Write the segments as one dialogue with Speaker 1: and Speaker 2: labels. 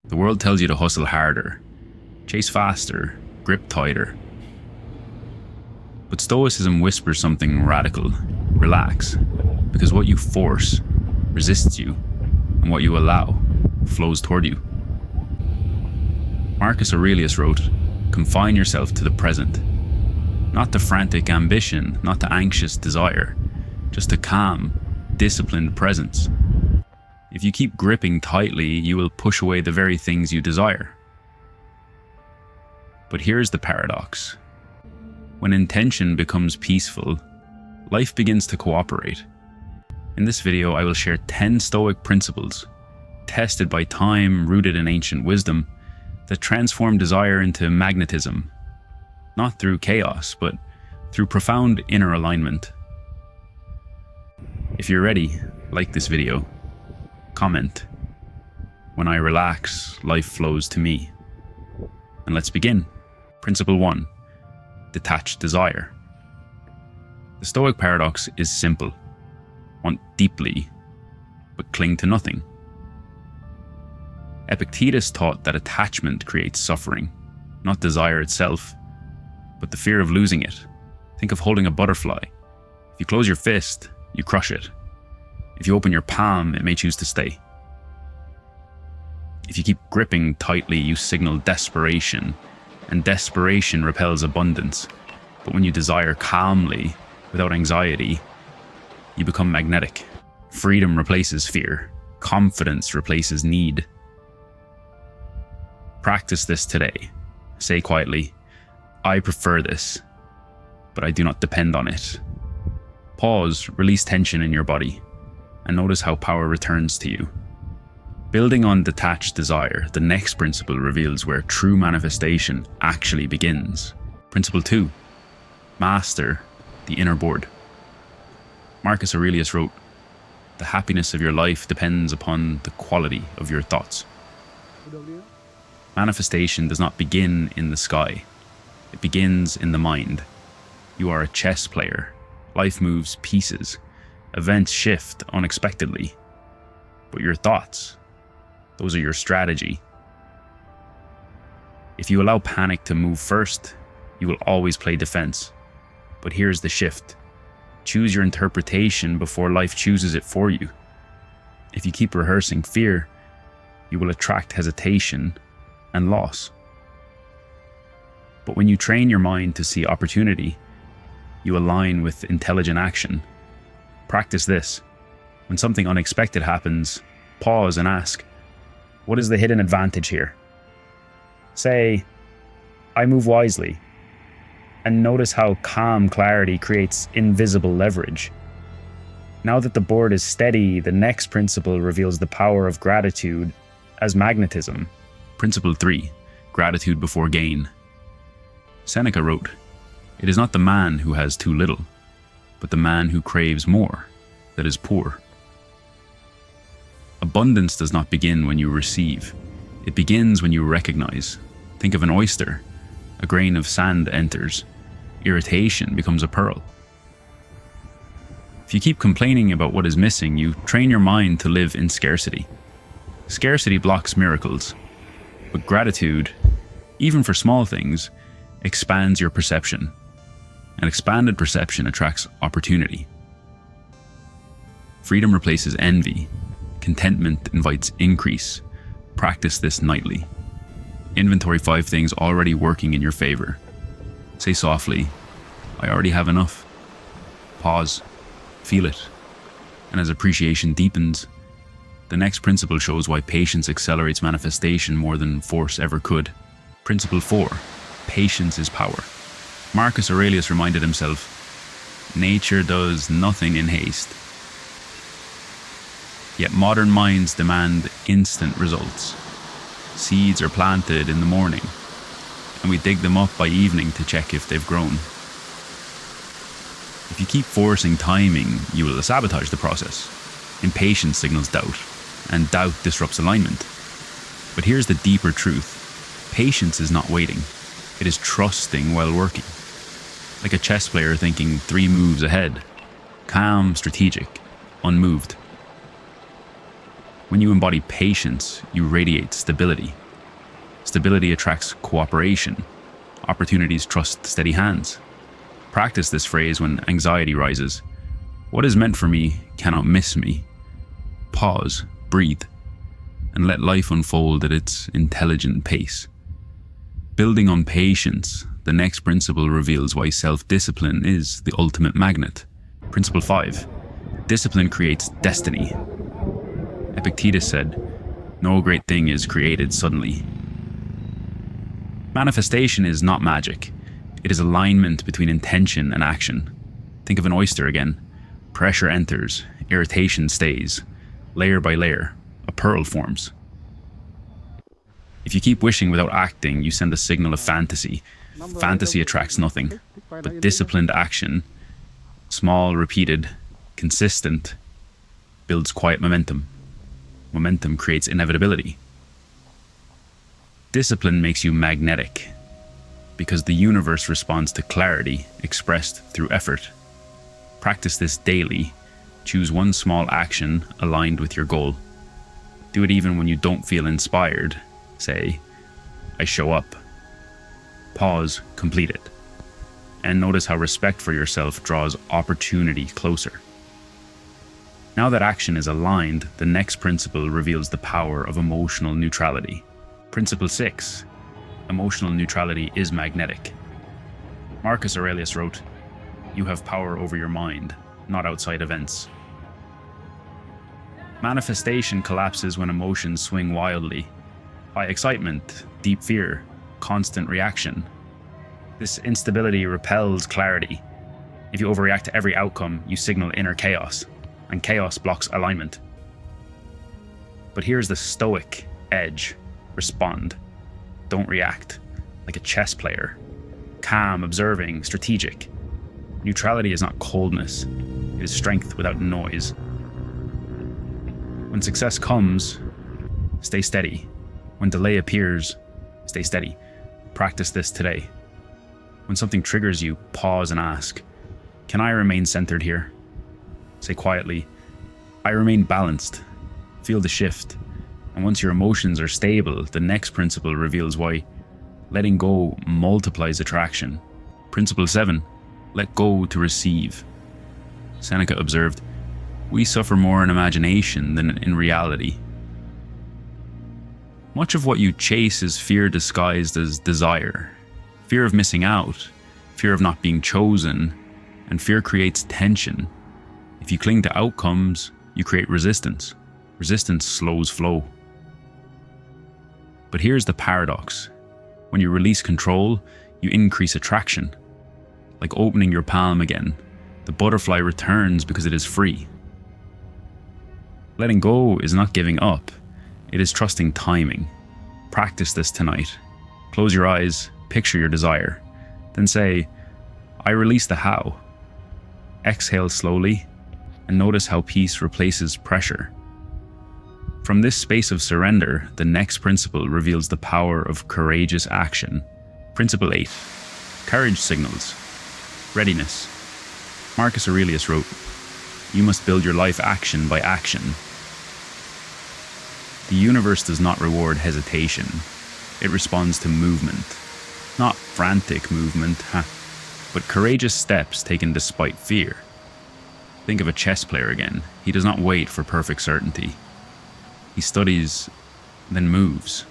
Speaker 1: The world tells you to hustle harder, chase faster, grip tighter. But Stoicism whispers something radical. Relax, because what you force resists you, and what you allow flows toward you. Marcus Aurelius wrote, "Confine yourself to the present. Not to frantic ambition, not to anxious desire, just to calm, disciplined presence. If you keep gripping tightly, you will push away the very things you desire." But here's the paradox. When intention becomes peaceful, life begins to cooperate. In this video, I will share 10 Stoic principles, tested by time, rooted in ancient wisdom, that transform desire into magnetism, not through chaos, but through profound inner alignment. If you're ready, like this video, comment. When I relax, life flows to me. And let's begin. Principle 1. Detached desire. The Stoic paradox is simple. Want deeply, but cling to nothing. Epictetus taught that attachment creates suffering, not desire itself, but the fear of losing it. Think of holding a butterfly. If you close your fist, you crush it. If you open your palm, it may choose to stay. If you keep gripping tightly, you signal desperation, and desperation repels abundance. But when you desire calmly, without anxiety, you become magnetic. Freedom replaces fear. Confidence replaces need. Practice this today. Say quietly, "I prefer this, but I do not depend on it." Pause, release tension in your body, and notice how power returns to you. Building on detached desire, the next principle reveals where true manifestation actually begins. Principle 2. Master the inner board. Marcus Aurelius wrote, "The happiness of your life depends upon the quality of your thoughts." Manifestation does not begin in the sky. It begins in the mind. You are a chess player. Life moves pieces. Events shift unexpectedly. But your thoughts, those are your strategy. If you allow panic to move first, you will always play defense. But here's the shift. Choose your interpretation before life chooses it for you. If you keep rehearsing fear, you will attract hesitation and loss. But when you train your mind to see opportunity, you align with intelligent action. Practice this. When something unexpected happens, pause and ask, what is the hidden advantage here? Say, I move wisely. And notice how calm clarity creates invisible leverage. Now that the board is steady, the next principle reveals the power of gratitude as magnetism. Principle 3. Gratitude before gain. Seneca wrote, "It is not the man who has too little, but the man who craves more that is poor." Abundance does not begin when you receive. It begins when you recognize. Think of an oyster. A grain of sand enters. Irritation becomes a pearl. If you keep complaining about what is missing, you train your mind to live in scarcity. Scarcity blocks miracles, but gratitude, even for small things, expands your perception. An expanded perception attracts opportunity. Freedom replaces envy. Contentment invites increase. Practice this nightly. Inventory 5 things already working in your favor. Say softly, I already have enough. Pause. Feel it. And as appreciation deepens, the next principle shows why patience accelerates manifestation more than force ever could. Principle 4. Patience is power. Marcus Aurelius reminded himself, nature does nothing in haste. Yet modern minds demand instant results. Seeds are planted in the morning, and we dig them up by evening to check if they've grown. If you keep forcing timing, you will sabotage the process. Impatience signals doubt, and doubt disrupts alignment. But here's the deeper truth. Patience is not waiting. It is trusting while working. Like a chess player thinking 3 moves ahead. Calm, strategic, unmoved. When you embody patience, you radiate stability. Stability attracts cooperation. Opportunities trust steady hands. Practice this phrase when anxiety rises. What is meant for me cannot miss me. Pause, breathe, and let life unfold at its intelligent pace. Building on patience, the next principle reveals why self-discipline is the ultimate magnet. Principle 5. Discipline creates destiny. Epictetus said, "No great thing is created suddenly." Manifestation is not magic. It is alignment between intention and action. Think of an oyster again. Pressure enters, irritation stays. Layer by layer, a pearl forms. If you keep wishing without acting, you send a signal of fantasy. Fantasy attracts nothing, but disciplined action, small, repeated, consistent, builds quiet momentum. Momentum creates inevitability. Discipline makes you magnetic, because the universe responds to clarity expressed through effort. Practice this daily. Choose one small action aligned with your goal. Do it even when you don't feel inspired. Say, "I show up." Pause, complete it. And notice how respect for yourself draws opportunity closer. Now that action is aligned, the next principle reveals the power of emotional neutrality. Principle 6. Emotional neutrality is magnetic. Marcus Aurelius wrote, "You have power over your mind, not outside events." Manifestation collapses when emotions swing wildly. High excitement, deep fear, constant reaction. This instability repels clarity. If you overreact to every outcome, you signal inner chaos, and chaos blocks alignment. But here's the Stoic edge. Respond. Don't react. Like a chess player. Calm, observing, strategic. Neutrality is not coldness. It is strength without noise. When success comes, stay steady. When delay appears, stay steady. Practice this today. When something triggers you, pause and ask, "Can I remain centered here?" Say quietly, "I remain balanced." Feel the shift. And once your emotions are stable, the next principle reveals why letting go multiplies attraction. Principle 7. Let go to receive. Seneca observed, "We suffer more in imagination than in reality." Much of what you chase is fear disguised as desire. Fear of missing out, fear of not being chosen, and fear creates tension. If you cling to outcomes, you create resistance. Resistance slows flow. But here's the paradox. When you release control, you increase attraction. Like opening your palm again, the butterfly returns because it is free. Letting go is not giving up. It is trusting timing. Practice this tonight. Close your eyes, picture your desire. Then say, "I release the how." Exhale slowly, and notice how peace replaces pressure. From this space of surrender, the next principle reveals the power of courageous action. Principle 8. Courage signals. Readiness. Marcus Aurelius wrote, "You must build your life action by action." The universe does not reward hesitation. It responds to movement. Not frantic movement, but courageous steps taken despite fear. Think of a chess player again. He does not wait for perfect certainty. He studies, then moves.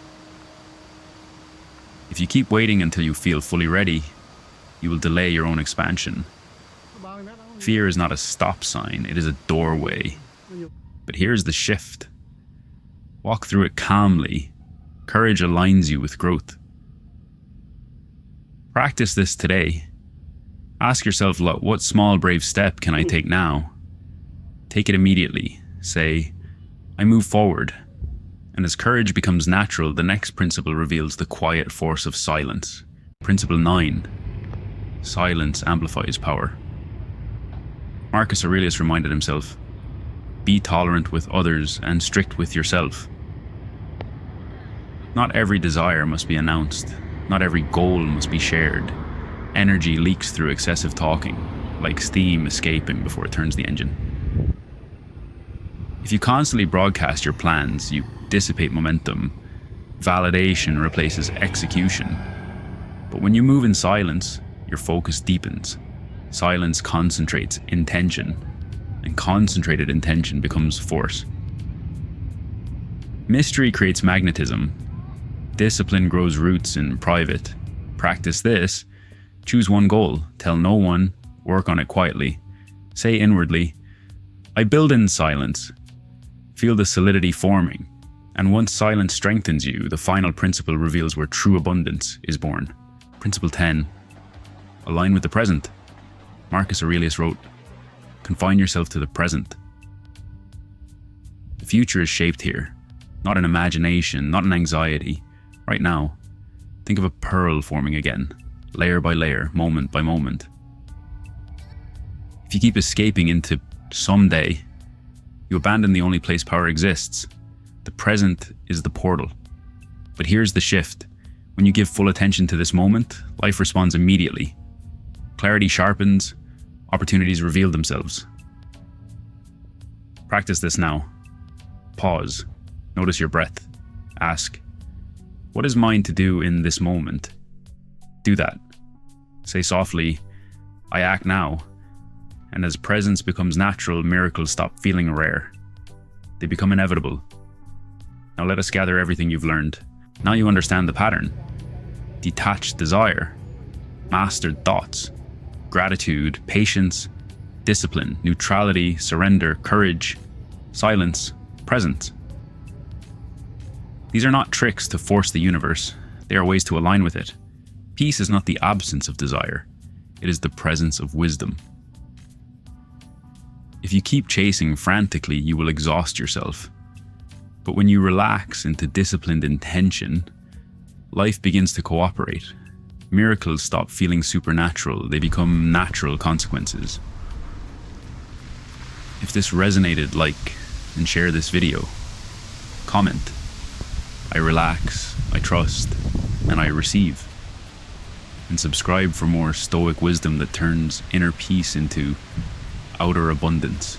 Speaker 1: If you keep waiting until you feel fully ready, you will delay your own expansion. Fear is not a stop sign, it is a doorway. But here's the shift. Walk through it calmly. Courage aligns you with growth. Practice this today. Ask yourself, what small brave step can I take now? Take it immediately. Say, "I move forward." And as courage becomes natural, the next principle reveals the quiet force of silence. Principle 9. Silence amplifies power. Marcus Aurelius reminded himself, "Be tolerant with others and strict with yourself." Not every desire must be announced. Not every goal must be shared. Energy leaks through excessive talking, like steam escaping before it turns the engine. If you constantly broadcast your plans, you dissipate momentum. Validation replaces execution. But when you move in silence, your focus deepens. Silence concentrates intention, and concentrated intention becomes force. Mystery creates magnetism. Discipline grows roots in private. Practice this. Choose one goal. Tell no one. Work on it quietly. Say inwardly, I build in silence. Feel the solidity forming. And once silence strengthens you, the final principle reveals where true abundance is born. Principle 10. Align with the present. Marcus Aurelius wrote, confine yourself to the present. The future is shaped here, not in imagination, not in anxiety. Right now, think of a pearl forming again, layer by layer, moment by moment. If you keep escaping into someday, you abandon the only place power exists. The present is the portal. But here's the shift. When you give full attention to this moment, life responds immediately. Clarity sharpens, opportunities reveal themselves. Practice this now. Pause. Notice your breath. Ask, what is mine to do in this moment? Do that. Say softly, I act now. And as presence becomes natural, miracles stop feeling rare. They become inevitable. Now let us gather everything you've learned. Now you understand the pattern. Detached desire, mastered thoughts, gratitude, patience, discipline, neutrality, surrender, courage, silence, presence. These are not tricks to force the universe. They are ways to align with it. Peace is not the absence of desire. It is the presence of wisdom. If you keep chasing frantically, you will exhaust yourself. But when you relax into disciplined intention, life begins to cooperate. Miracles stop feeling supernatural. They become natural consequences. If this resonated, like and share this video. Comment. I relax, I trust, and I receive. And subscribe for more Stoic wisdom that turns inner peace into outer abundance.